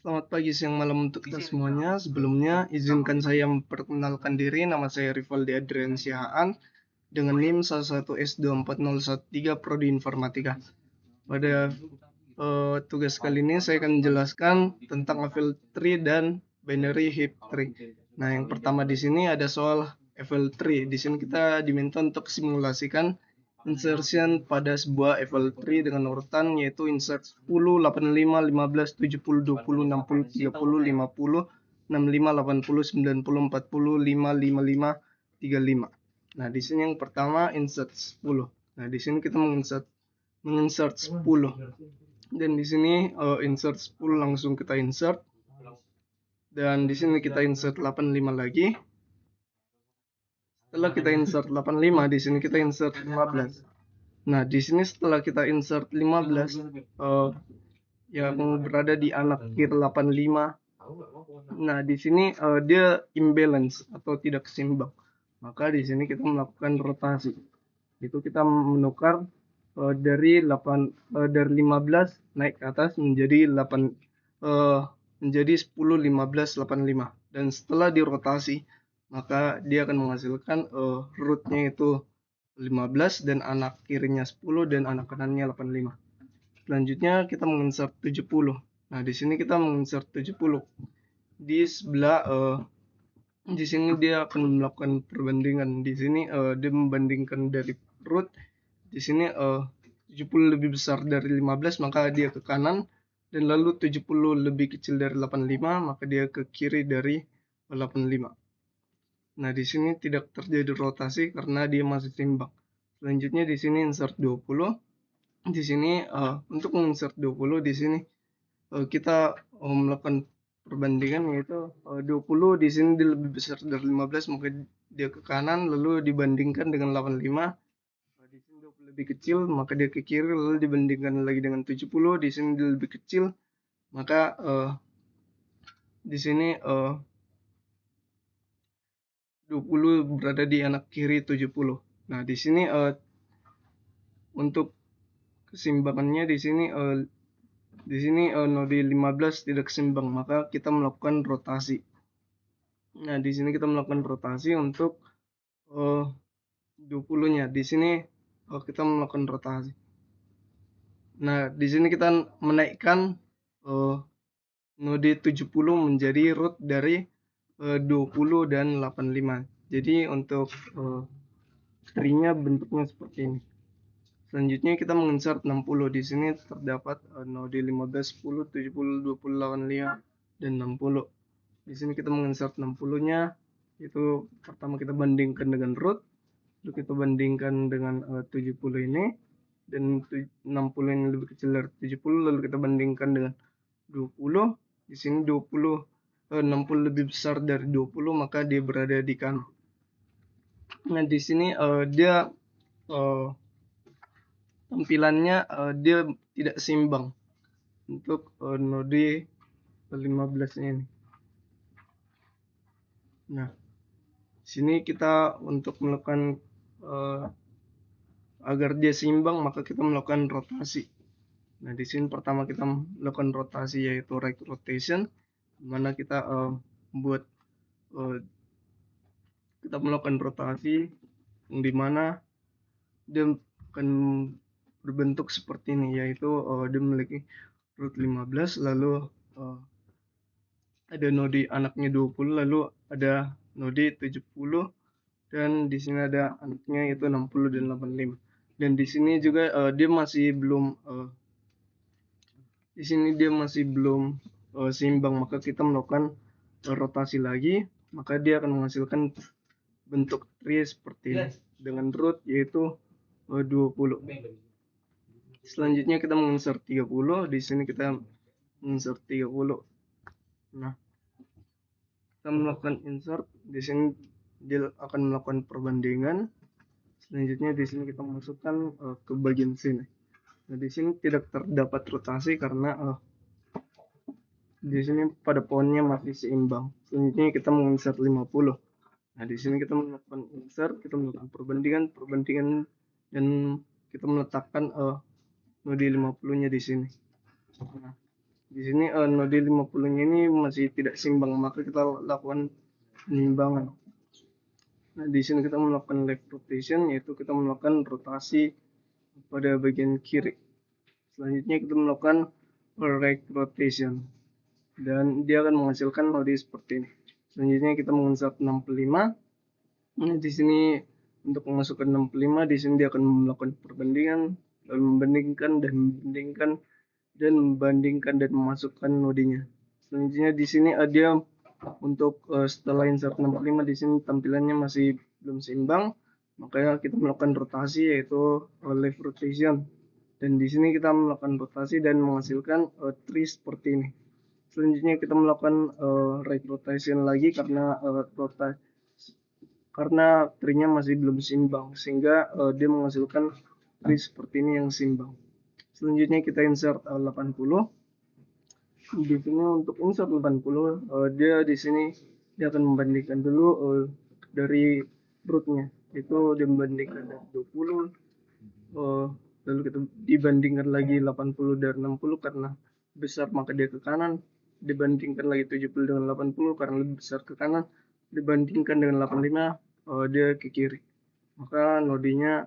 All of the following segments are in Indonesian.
Selamat pagi, siang, malam untuk kita semuanya. Sebelumnya, izinkan saya memperkenalkan diri. Nama saya Rivaldi Adrian Sihaan dengan NIM 11S24013 Prodi Informatika. Pada tugas kali ini saya akan menjelaskan tentang Eiffel Tree dan binary heap tree. Nah, yang pertama di sini ada soal Eiffel Tree. Di sini kita diminta untuk simulasikan insertion pada sebuah Eiffel Tree dengan urutan yaitu insert 10, 85, 15, 70, 20, 60, 30, 50, 65, 80, 90, 40, 5, 55, 35. Nah, di sini yang pertama insert 10. Nah, di sini kita menginsert 10. Dan di sini insert 10 langsung kita insert. Dan di sini kita insert 85 lagi. Setelah kita insert 85, di sini kita insert 15. Nah, di sini setelah kita insert 15 yang berada di anak kir 85. Nah, di sini dia imbalance atau tidak seimbang. Maka di sini kita melakukan rotasi. Itu kita menukar dari 15 naik ke atas menjadi 10, 15, 85. Dan setelah dirotasi, maka dia akan menghasilkan rootnya itu 15 dan anak kirinya 10 dan anak kanannya 85. Selanjutnya kita menginsert 70. Nah, di sini kita menginsert 70. Di sebelah di sini dia akan melakukan perbandingan. Di sini dia membandingkan dari root. Di sini 70 lebih besar dari 15, maka dia ke kanan. Dan lalu 70 lebih kecil dari 85, maka dia ke kiri dari 85. Nah, di sini tidak terjadi rotasi karena dia masih seimbang. Selanjutnya di sini insert 20. Di sini untuk menginsert 20 di sini kita melakukan perbandingan yaitu 20 di sini dia lebih besar dari 15, maka dia ke kanan lalu dibandingkan dengan 85. Di sini 20 lebih kecil, maka dia ke kiri lalu dibandingkan lagi dengan 70. Di sini dia lebih kecil, maka di sini 20 berada di anak kiri 70. Nah, di sini untuk keseimbangannya di sini node 15 tidak seimbang, maka kita melakukan rotasi. Nah, di sini kita melakukan rotasi untuk 20-nya. Di sini kita melakukan rotasi. Nah, di sini kita menaikkan node 70 menjadi root dari 20 dan 85. Jadi untuk tree-nya bentuknya seperti ini. Selanjutnya kita menginsert 60. Di sini terdapat node 15, 10, 70, 20, 85 dan 60. Di sini kita menginsert 60-nya. Itu pertama kita bandingkan dengan root. Lalu kita bandingkan dengan 70 ini. Dan 60 ini lebih kecil dari 70. Lalu kita bandingkan dengan 20. Di sini 60 lebih besar dari 20, maka dia berada di kanan. Nah, di sini dia tampilannya dia tidak seimbang untuk node 15 ini. Nah, sini kita untuk melakukan agar dia seimbang, maka kita melakukan rotasi. Nah, di sini pertama kita melakukan rotasi yaitu right rotation, di mana kita membuat kita melakukan rotasi di mana dia akan berbentuk seperti ini, yaitu dia memiliki root 15, lalu ada node anaknya 20, lalu ada node 70, dan di sini ada anaknya yaitu 60 dan 85. Dan di sini juga dia masih belum seimbang, maka kita melakukan rotasi lagi, maka dia akan menghasilkan bentuk tree seperti ini dengan root yaitu 20. Selanjutnya kita menginsert 30. Di sini kita menginsert 30. Nah, kita melakukan insert. Di sini dia akan melakukan perbandingan. Selanjutnya di sini kita masukkan ke bagian sini. Nah, di sini tidak terdapat rotasi karena di sini pada pohonnya masih seimbang. Selanjutnya kita menginsert 50. Nah, di sini kita melakukan insert, kita melakukan perbandingan dan kita meletakkan node 50-nya di sini. Nah, Di sini node 50-nya ini masih tidak seimbang, maka kita lakukan penyeimbangan. Nah, di sini kita melakukan left rotation, yaitu kita melakukan rotasi pada bagian kiri. Selanjutnya kita melakukan right rotation, dan dia akan menghasilkan node seperti ini. Selanjutnya kita menginsert 65. Nah, di sini untuk memasukkan 65, di sini dia akan melakukan perbandingan, dan membandingkan dan memasukkan nodenya. Selanjutnya di sini ada untuk setelah insert 65, di sini tampilannya masih belum seimbang, makanya kita melakukan rotasi, yaitu left rotation. Dan di sini kita melakukan rotasi dan menghasilkan tree seperti ini. Selanjutnya kita melakukan right rotation lagi karena tree-nya masih belum seimbang, sehingga dia menghasilkan tree seperti ini yang seimbang. Selanjutnya kita insert 80. Di sini untuk insert 80, dia di sini dia akan membandingkan dulu dari rootnya, itu dia membandingkan dari 20, lalu kita dibandingkan lagi 80 dari 60 karena besar maka dia ke kanan, dibandingkan lagi 70 dengan 80 karena lebih besar ke kanan, dibandingkan dengan 85 dia ke kiri, maka nodenya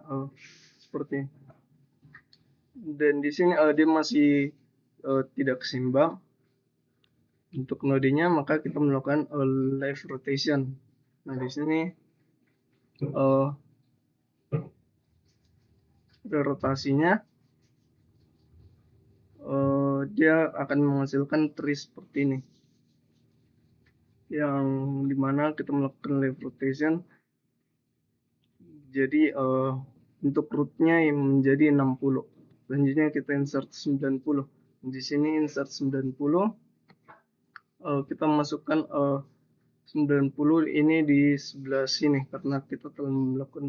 seperti ini. Dan di sini dia masih tidak seimbang untuk nodenya, maka kita melakukan left rotation. Nah, di sini rotasinya dia akan menghasilkan tree seperti ini, yang dimana kita melakukan left rotation. Jadi untuk rootnya yang menjadi 60. Selanjutnya kita insert 90. Di sini insert 90, kita masukkan 90 ini di sebelah sini karena kita telah melakukan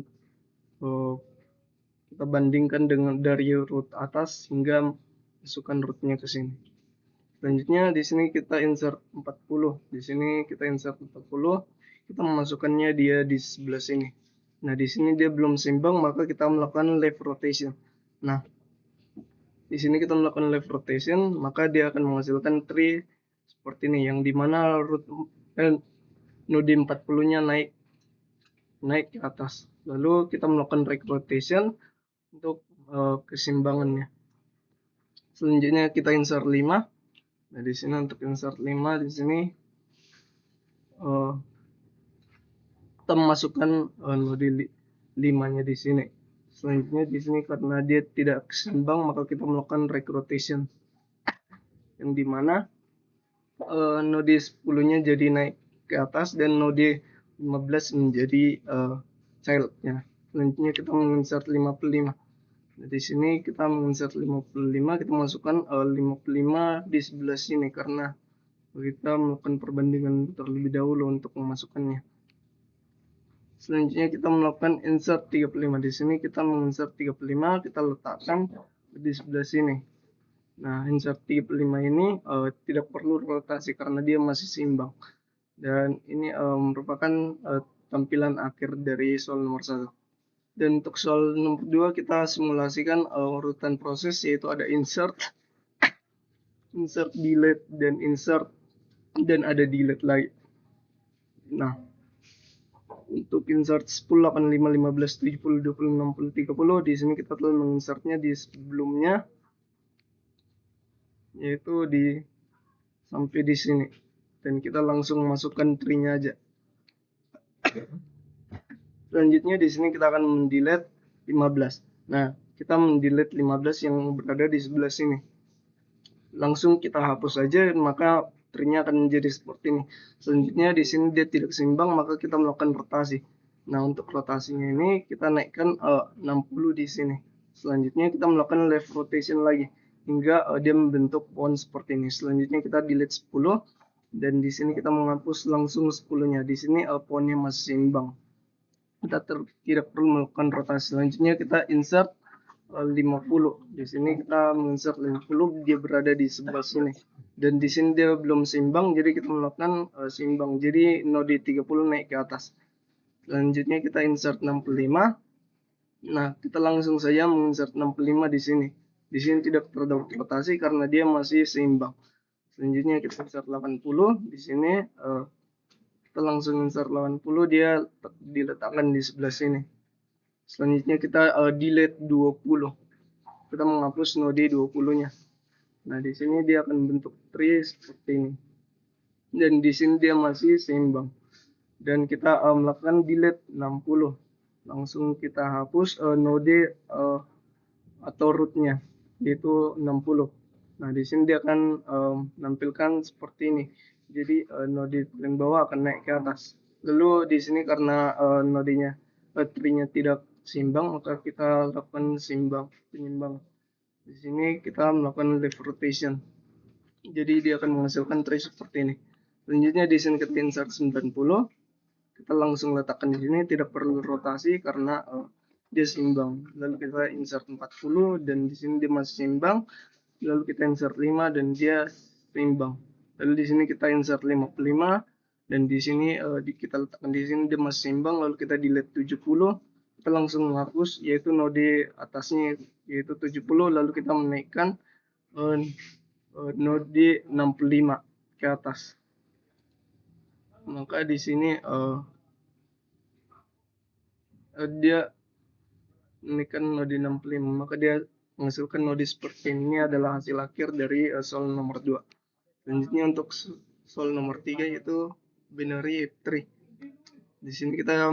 kita bandingkan dengan dari root atas hingga masukkan rootnya ke sini. Selanjutnya di sini kita insert 40. Di sini kita insert 40, kita memasukkannya dia di sebelah sini. Nah, di sini dia belum seimbang, maka kita melakukan left rotation. Nah, di sini kita melakukan left rotation, maka dia akan menghasilkan tree seperti ini, yang dimana node 40-nya naik ke atas. Lalu kita melakukan right rotation untuk keseimbangannya. Selanjutnya kita insert 5. Nah, di sini untuk insert 5, di sini kita memasukkan node 5-nya di sini. Selanjutnya di sini karena dia tidak seimbang, maka kita melakukan right rotation, yang dimana node 10-nya jadi naik ke atas dan node 15 menjadi childnya. Selanjutnya kita menginsert 55. Nah, di sini kita menginsert 55, kita masukkan 55 di sebelah sini karena kita melakukan perbandingan terlebih dahulu untuk memasukkannya. Selanjutnya kita melakukan insert 35. Di sini kita menginsert 35, kita letakkan di sebelah sini. Nah, insert 35 ini tidak perlu rotasi karena dia masih seimbang. Dan ini merupakan tampilan akhir dari soal nomor 1. Dan untuk soal nomor 2 kita simulasikan urutan proses, yaitu ada insert, delete, dan insert, dan ada delete lagi. Nah, untuk insert 10, 85, 15, 70, 20, 60, 30, di sini kita telah menginsertnya di sebelumnya, yaitu sampai di sini. Dan kita langsung masukkan tree-nya aja. Selanjutnya di sini kita akan mendelete 15. Nah, kita mendelete 15 yang berada di sebelah sini. Langsung kita hapus saja, maka tree-nya akan menjadi seperti ini. Selanjutnya di sini dia tidak seimbang, maka kita melakukan rotasi. Nah, untuk rotasinya ini kita naikkan 60 di sini. Selanjutnya kita melakukan left rotation lagi hingga dia membentuk pohon seperti ini. Selanjutnya kita delete 10, dan di sini kita menghapus langsung 10-nya. Di sini pohonnya masih seimbang. Kita tidak perlu melakukan rotasi. Selanjutnya kita insert 50. Di sini kita menginsert 50, dia berada di sebelah sini. Dan di sini dia belum seimbang, jadi kita melakukan seimbang. Jadi node 30 naik ke atas. Selanjutnya kita insert 65. Nah, kita langsung saja menginsert 65 di sini. Di sini tidak terdapat rotasi karena dia masih seimbang. Selanjutnya kita insert 80 di sini, kita langsung insert 80, dia diletakkan di sebelah sini. Selanjutnya kita delete 20. Kita menghapus node 20-nya. Nah, di sini dia akan bentuk tree seperti ini. Dan di sini dia masih seimbang. Dan kita melakukan delete 60. Langsung kita hapus node atau rootnya, yaitu 60. Nah, di sini dia akan menampilkan seperti ini. Jadi node paling bawah akan naik ke atas. Lalu di sini karena nodenya tree-nya tidak seimbang, maka kita lakukan penyimbang. Di sini kita melakukan left rotation. Jadi dia akan menghasilkan tree seperti ini. Selanjutnya di sini kita insert 90. Kita langsung letakkan di sini, tidak perlu rotasi karena dia seimbang. Lalu kita insert 40 dan di sini dia masih seimbang. Lalu kita insert 5 dan dia seimbang. Lalu di sini kita insert 55 dan di sini kita letakkan di sini dia masih seimbang. Lalu kita delete 70. Kita langsung menghapus yaitu node atasnya yaitu 70. Lalu kita menaikkan node 65 ke atas. Maka di sini dia menaikkan node 65, maka dia menghasilkan node seperti ini. Adalah hasil akhir dari soal nomor 2. Selanjutnya untuk soal nomor 3 yaitu binary if tree. Di sini kita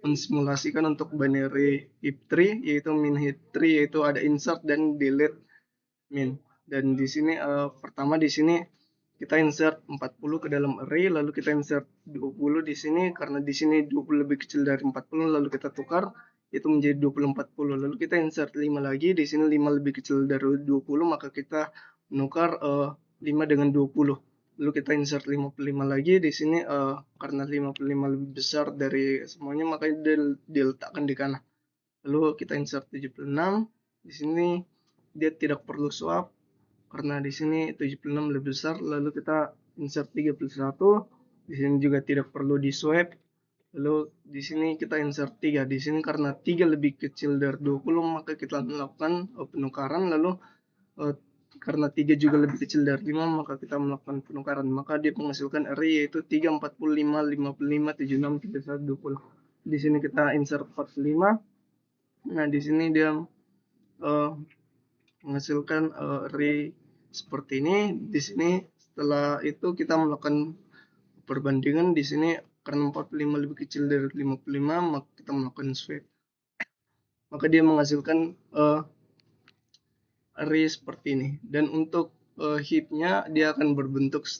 mensimulasikan untuk binary if tree yaitu min hit tree, yaitu ada insert dan delete min. Dan di sini pertama di sini kita insert 40 ke dalam array, lalu kita insert 20 di sini karena di sini 20 lebih kecil dari 40, lalu kita tukar itu menjadi 20 40. Lalu kita insert 5 lagi, di sini 5 lebih kecil dari 20, maka kita menukar 5 dengan 20. Lalu kita insert 55 lagi di sini karena 55 lebih besar dari semuanya, maka diletakkan di kanan. Lalu kita insert 76. Di sini dia tidak perlu swap karena di sini 76 lebih besar. Lalu kita insert 31. Di sini juga tidak perlu di swap. Lalu di sini kita insert 3. Di sini karena 3 lebih kecil dari 20, maka kita melakukan penukaran. Lalu karena 3 juga lebih kecil dari 5, maka kita melakukan penukaran. Maka dia menghasilkan array yaitu 3, 45, 55, 76, 31, 20. Di sini kita insert 45. Nah, di sini dia menghasilkan array seperti ini. Di sini setelah itu kita melakukan perbandingan. Di sini karena 45 lebih kecil dari 55, maka kita melakukan swap. Maka dia menghasilkan array seperti ini. Dan untuk heap-nya dia akan berbentuk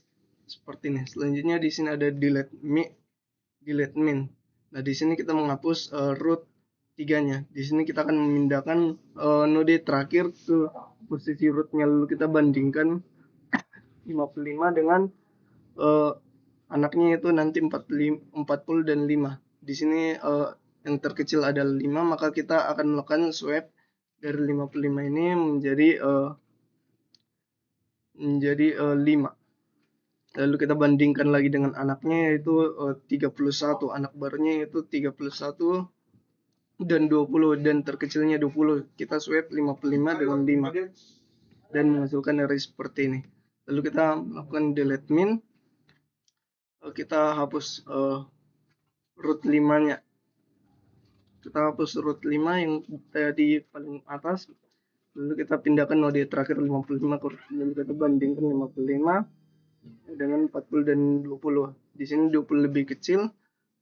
seperti ini. Selanjutnya di sini ada delete min. Nah, di sini kita menghapus root 3-nya. Di sini kita akan memindahkan node terakhir ke posisi rootnya, lalu kita bandingkan 55 dengan anaknya, itu nanti 40 dan 5. Di sini yang terkecil adalah 5, maka kita akan melakukan swap dari 55 ini menjadi 5. Lalu kita bandingkan lagi dengan anaknya yaitu 31. Anak barunya yaitu 31 dan 20, dan terkecilnya 20. Kita swap 55 dengan 5 dan menghasilkan array seperti ini. Lalu kita melakukan delete min. Kita hapus root 5-nya. Kita hapus root 5 yang di paling atas. Lalu kita pindahkan node terakhir 55 ke root. Lalu kita bandingkan 55 dengan 40 dan 20. Di sini 20 lebih kecil,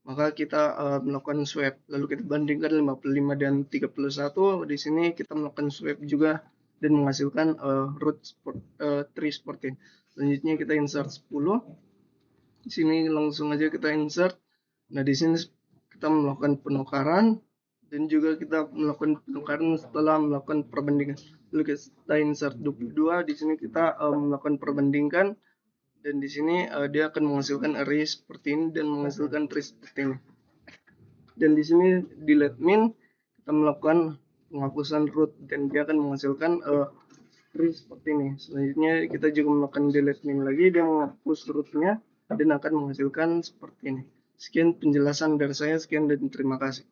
maka kita melakukan swap. Lalu kita bandingkan 55 dan 31. Di sini kita melakukan swap juga dan menghasilkan root tree seperti ini. Selanjutnya kita insert 10. Di sini langsung aja kita insert. Nah, di sini kita melakukan penukaran dan juga kita melakukan penukaran setelah melakukan perbandingan. Lalu kita insert 22. Di sini kita melakukan perbandingan. Dan di sini dia akan menghasilkan array seperti ini dan menghasilkan tree seperti ini. Dan di sini delete min, kita melakukan penghapusan root dan dia akan menghasilkan tree seperti ini. Selanjutnya kita juga melakukan delete min lagi, dia menghapus rootnya dan akan menghasilkan seperti ini. Sekian penjelasan dari saya, sekian dan terima kasih.